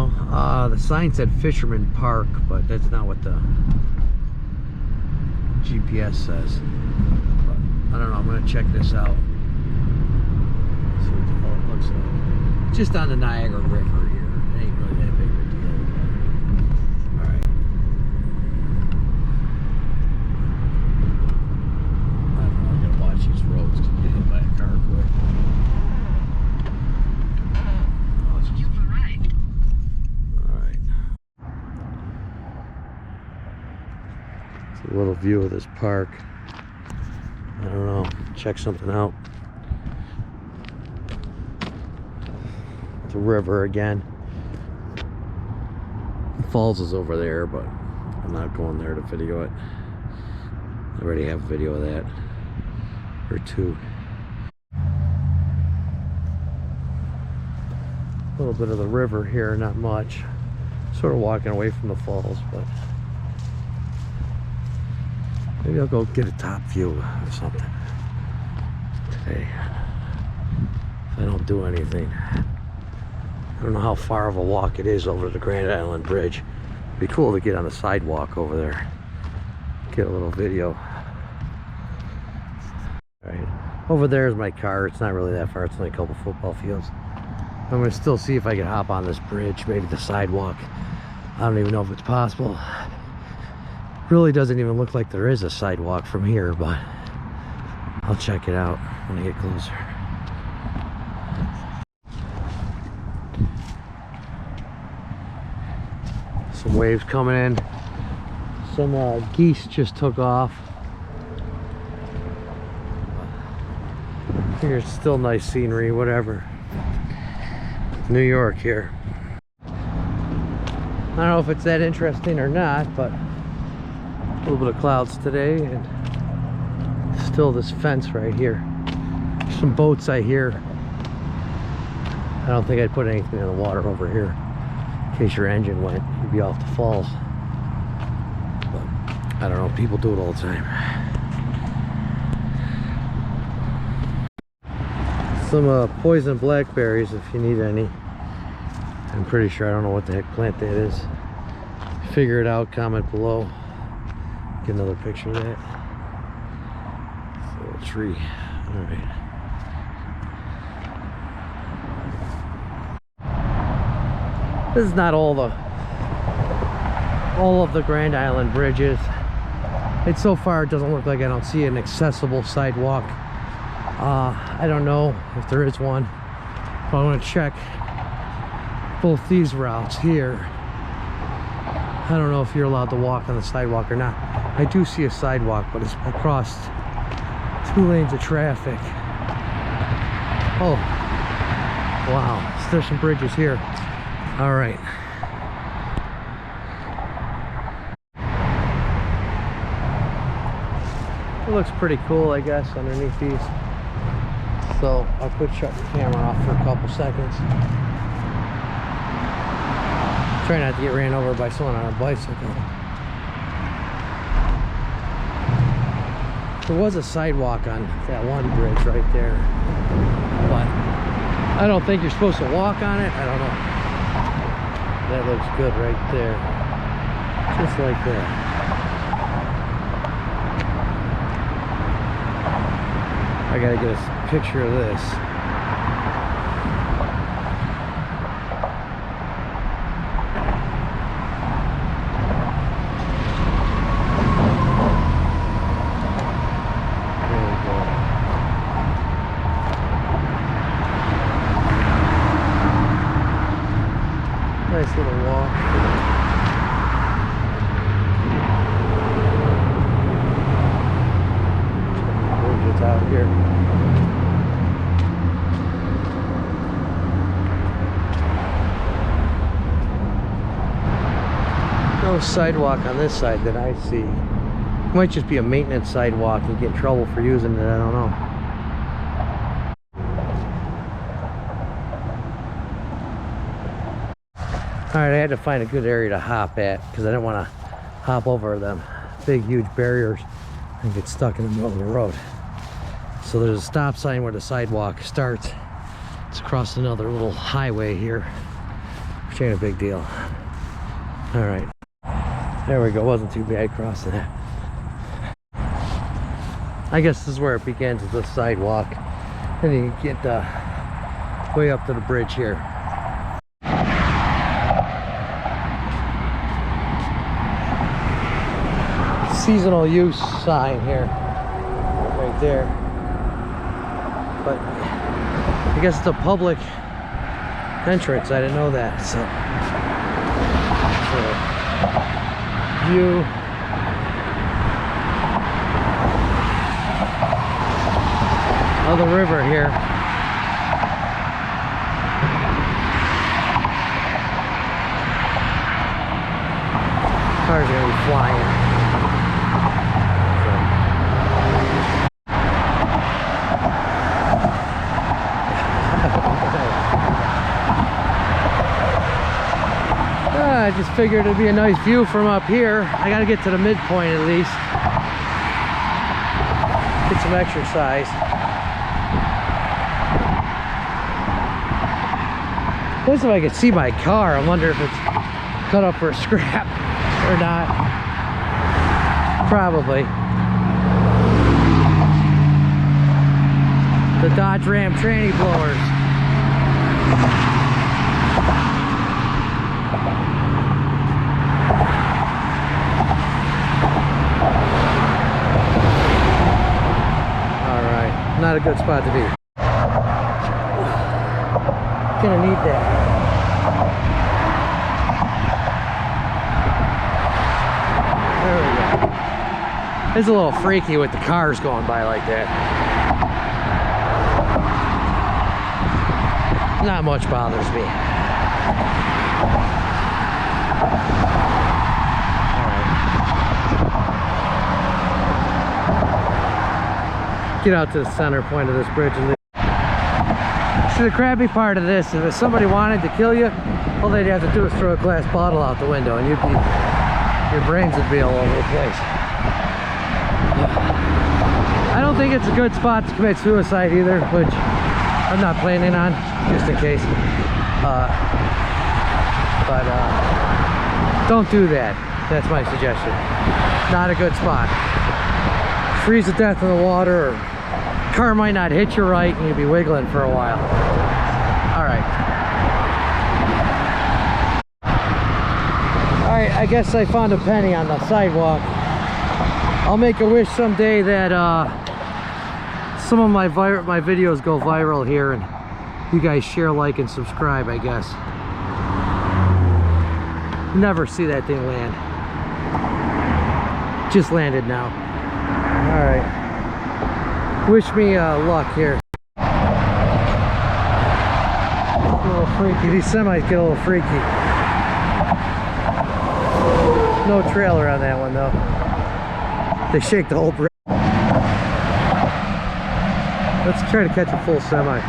know. The sign said Fisherman Park, but that's not what the GPS says. But I don't know. I'm gonna check this out. See what the hell it looks like. Just on the Niagara River here. It ain't really that big of a deal. But, all right. I don't know. I'm gonna watch these roads to get hit by a car quick. A little view of this park. I don't know, check something out. The river again. The falls is over there, but I'm not going there to video it. I already have a video of that, or two. A little bit of the river here, not much. Sort of walking away from the falls, but maybe I'll go get a top view of something today if I don't do anything. I don't know how far of a walk it is over the Grand Island Bridge. It'd be cool to get on the sidewalk over there, get a little video. All right, over there is my car. It's not really that far. It's only a couple football fields. I'm gonna still see if I can hop on this bridge, maybe the sidewalk. I don't even know if it's possible. Really doesn't even look like there is a sidewalk from here, but I'll check it out when I get closer. Some waves coming in. Some geese just took off. Here's still nice scenery, whatever. New York here. I don't know if it's that interesting or not, but a little bit of clouds today, and still this fence right here. Some boats I hear. I don't think I'd put anything in the water over here in case your engine went. You'd be off the falls. But I don't know, people do it all the time. Some poison blackberries if you need any. I'm pretty sure, I don't know what the heck plant that is. Figure it out, comment below. Get another picture of that. It's a little tree. All right. This is not all of the Grand Island bridges. It's so far, it doesn't look like I don't see an accessible sidewalk. I don't know if there is one, but I want to check both these routes here. I don't know if you're allowed to walk on the sidewalk or not. I do see a sidewalk, but it's across 2 lanes of traffic. Oh, wow. So there's some bridges here. All right. It looks pretty cool, I guess, underneath these. So I'll shut the camera off for a couple seconds. Try not to get ran over by someone on a bicycle. There was a sidewalk on that one bridge right there, but I don't think you're supposed to walk on it. I don't know. That looks good right there. Just like that. I gotta get a picture of this. Nice little walk. Bridges out here. No sidewalk on this side that I see. It might just be a maintenance sidewalk and get in trouble for using it, I don't know. Alright, I had to find a good area to hop at because I didn't want to hop over them big huge barriers and get stuck in the middle of the road. So there's a stop sign where the sidewalk starts. It's across another little highway here, which which ain't a big deal. All right, there we go. Wasn't too bad crossing that. I guess this is where it begins, with the sidewalk, and you get way up to the bridge here. Seasonal use sign here, right there. But I guess it's a public entrance. I didn't know that. So view. Of the river here. Cars are gonna be flying. I just figured it'd be a nice view from up here. I gotta get to the midpoint at least. Get some exercise. At least if I could see my car. I wonder if it's cut up for scrap or not. Probably. The Dodge Ram tranny blowers. Alright, not a good spot to be. Gonna need that. There we go. It's a little freaky with the cars going by like that. Not much bothers me. Alright. Get out to the center point of this bridge and leave. See, the crappy part of this is if somebody wanted to kill you, all they'd have to do is throw a glass bottle out the window and your brains would be all over the place. I don't think it's a good spot to commit suicide either, which I'm not planning on, just in case. Don't do that. That's my suggestion. Not a good spot. Freeze to death in the water, or car might not hit you right and you'll be wiggling for a while. Alright, I guess I found a penny on the sidewalk. I'll make a wish someday that some of my videos go viral here and you guys share, like, and subscribe, I guess. Never see that thing land. Just landed now. Alright. Wish me luck here. A little freaky. These semis get a little freaky. No trailer on that one though. They shake the whole bridge. Let's try to catch a full semi.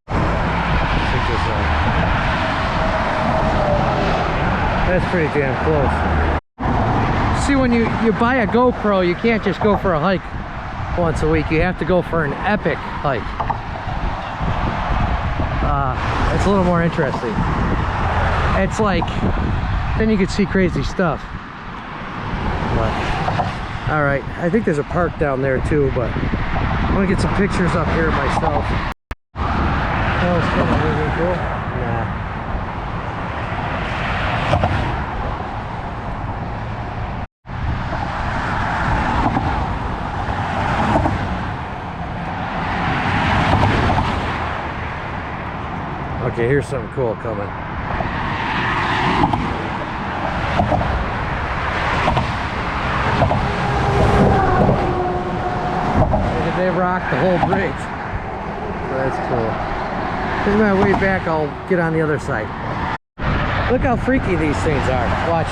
Check this out. That's pretty damn close. See, when you buy a GoPro, you can't just go for a hike once a week. You have to go for an epic hike. It's a little more interesting. It's like, then you can see crazy stuff. All right, I think there's a park down there too, but I want to get some pictures up here myself. That was kind of really cool. Nah. Okay, here's something cool coming. They rocked the whole bridge. So that's cool. On my way back, I'll get on the other side. Look how freaky these things are. Watch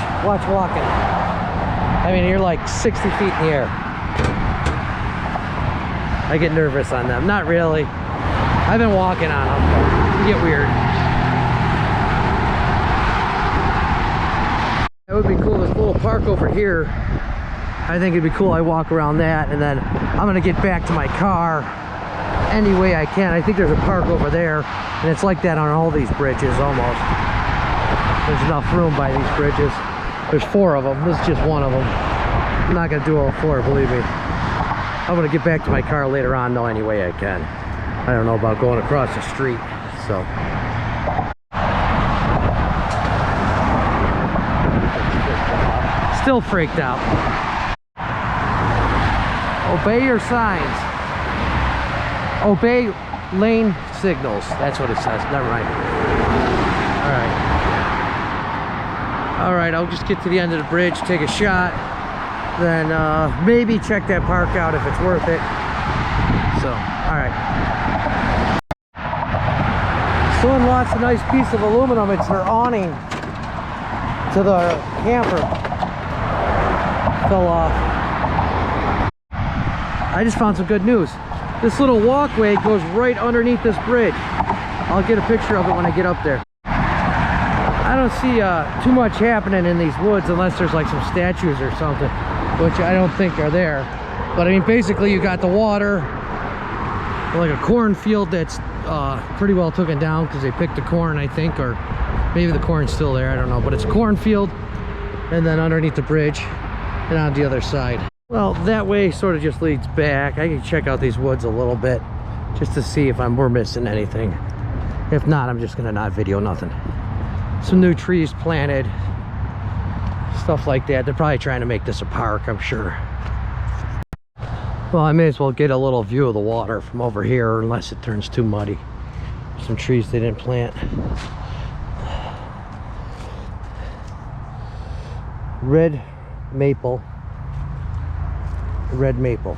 walking. I mean, you're like 60 feet in the air. I get nervous on them. Not really. I've been walking on them, but you get weird. That would be cool. This little park over here, I think it'd be cool. I walk around that, and then I'm gonna get back to my car any way I can. I think there's a park over there, and it's like that on all these bridges almost. There's enough room by these bridges. There's 4 of them. This is just one of them. I'm not gonna do all 4, believe me. I'm gonna get back to my car later on though, any way I can. I don't know about going across the street, so. Still freaked out. Obey your signs. Obey lane signals. That's what it says. Never mind. All right, I'll just get to the end of the bridge, take a shot, then maybe check that park out if it's worth it. So, all right. Someone lost a nice piece of aluminum. It's their awning to the camper. Fell off. I just found some good news. This little walkway goes right underneath this bridge. I'll get a picture of it when I get up there. I don't see too much happening in these woods unless there's like some statues or something, which I don't think are there. But I mean, basically you got the water, like a cornfield that's pretty well taken down because they picked the corn, I think, or maybe the corn's still there, I don't know. But it's a cornfield, and then underneath the bridge and on the other side. Well, that way sort of just leads back. I can check out these woods a little bit just to see if we're missing anything. If not, I'm just gonna not video nothing. Some new trees planted, stuff like that. They're probably trying to make this a park, I'm sure. Well, I may as well get a little view of the water from over here, unless it turns too muddy. Some trees they didn't plant. Red maple. Red maple.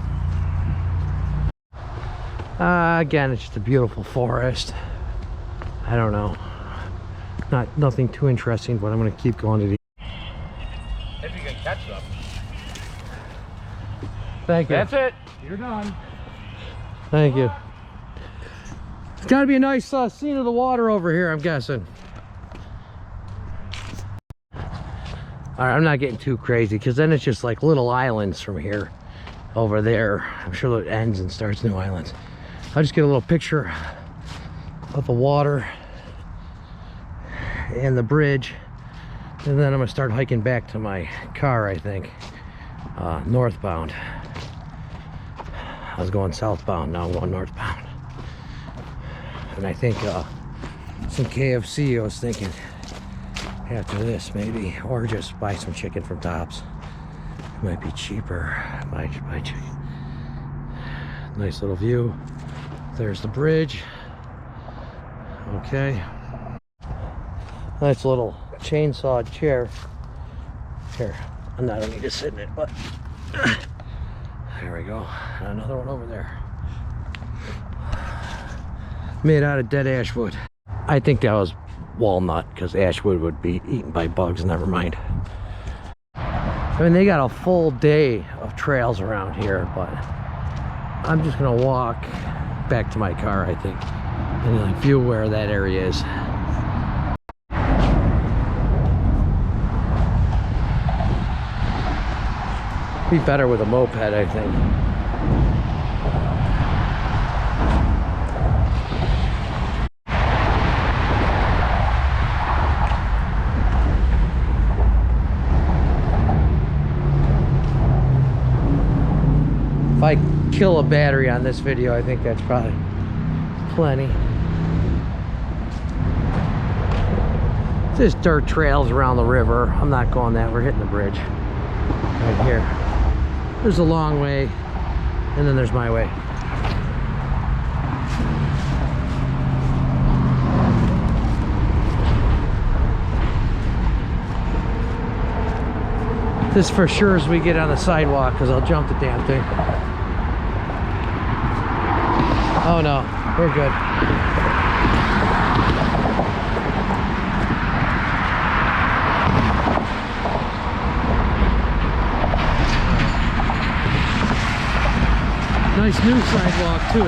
Again, it's just a beautiful forest. I don't know. Nothing too interesting, but I'm gonna keep going to the. If you can catch them. Thank you. That's it. You're done. Thank you. It's got to be a nice scene of the water over here, I'm guessing. All right, I'm not getting too crazy because then it's just like little islands from here over there. I'm sure it ends and starts new islands. I'll just get a little picture of the water and the bridge, and then I'm gonna start hiking back to my car, I think, northbound. I was going southbound, now I'm going northbound. And I think some KFC, I was thinking after this maybe, or just buy some chicken from Tops. It might be cheaper. Buy chicken. Nice little view. There's the bridge. Okay. Nice little chainsaw chair. Here, I don't need to sit in it, but there we go. And another one over there. Made out of dead ash wood. I think that was walnut because ash wood would be eaten by bugs. Never mind. I mean, they got a full day of trails around here, but I'm just gonna walk back to my car, I think, and like view where that area is. Be better with a moped, I think. If I kill a battery on this video, I think that's probably plenty. There's dirt trails around the river. I'm not going that. We're hitting the bridge right here. There's a long way, and then there's my way. This for sure as we get on the sidewalk, because I'll jump the damn thing. Oh no, we're good. Nice new sidewalk too.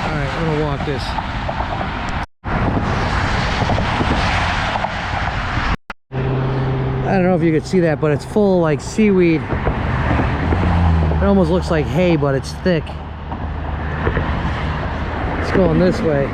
Alright, I'm gonna walk this. I don't know if you could see that, but it's full like seaweed. It almost looks like hay, but it's thick. going this way.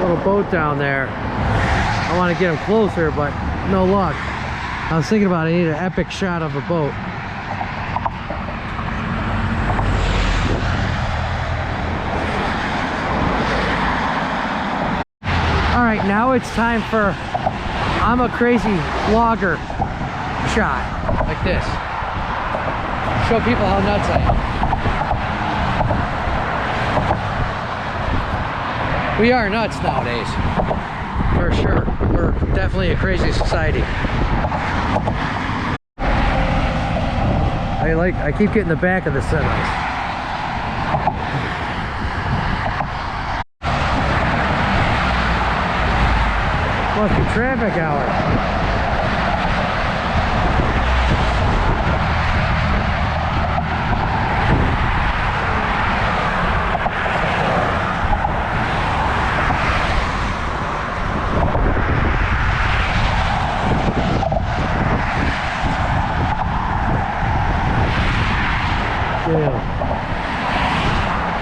Little boat down there. I want to get them closer, but no luck. I was thinking about it. I need an epic shot of a boat. All right, now it's time for I'm a crazy vlogger shot, like this. Show people how nuts I am. We are nuts nowadays, for sure. We're definitely a crazy society. I keep getting the back of the semis. Must be traffic hour.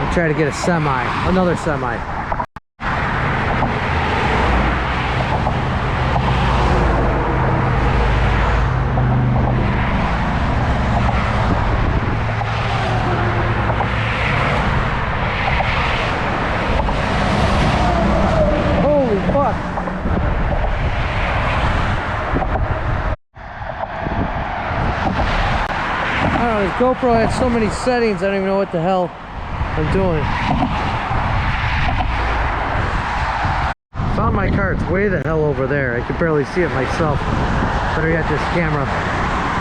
I'll try to get a semi, another semi. Holy fuck! I don't know, this GoPro had so many settings, I don't even know what the hell I'm doing. Found my car, it's way the hell over there. I could barely see it myself. Better yet, this camera.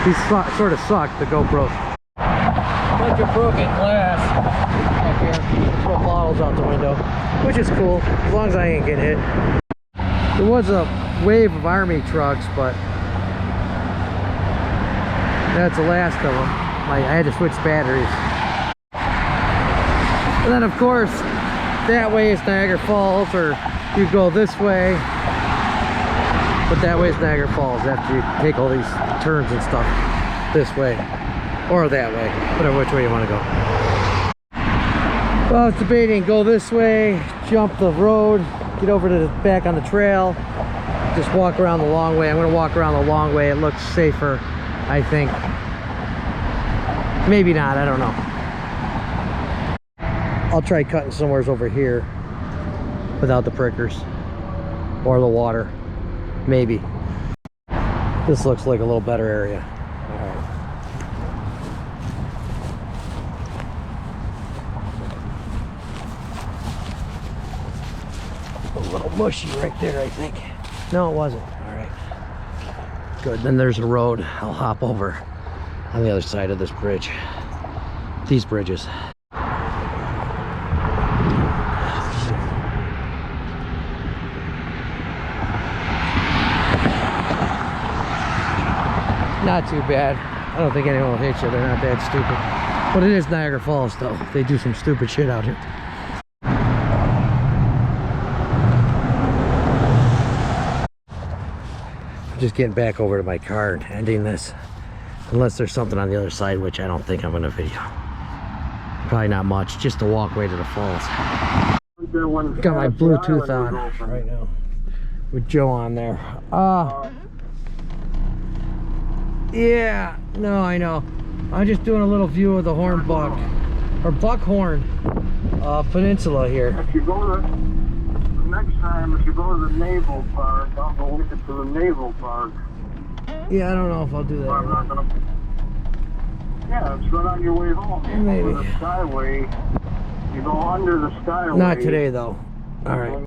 These sort of suck, the GoPros. Bunch of broken glass up here. Throw bottles out the window, which is cool, as long as I ain't getting hit. There was a wave of army trucks, but that's the last of them. I had to switch batteries. And then of course, that way is Niagara Falls, or you go this way, but that way is Niagara Falls after you take all these turns and stuff. This way, or that way, whatever which way you want to go. Well, I was debating, go this way, jump the road, get over to the back on the trail, just walk around the long way. I'm going to walk around the long way. It looks safer, I think. Maybe not, I don't know. I'll try cutting somewhere over here without the prickers or the water. Maybe. This looks like a little better area. All right. A little mushy right there, I think. No, it wasn't. All right. Good. Then there's a road I'll hop over on the other side of this bridge. These bridges. Not too bad. I don't think anyone will hit you. They're not that stupid. But it is Niagara Falls, though. They do some stupid shit out here. I'm just getting back over to my car and ending this. Unless there's something on the other side, which I don't think I'm going to video. Probably not much. Just a walkway to the falls. Got my Bluetooth on right now. With Joe on there. Yeah, no, I know. I'm just doing a little view of the Hornbuck, or Buckhorn Peninsula here. If you go to, next time, if you go to the Naval Park, I'll go with it to the Naval Park. Yeah, I don't know if I'll do that. I'm not gonna, yeah, it's right on your way home. You Maybe. go to the Skyway, you go under the Skyway. Not today, though. All right.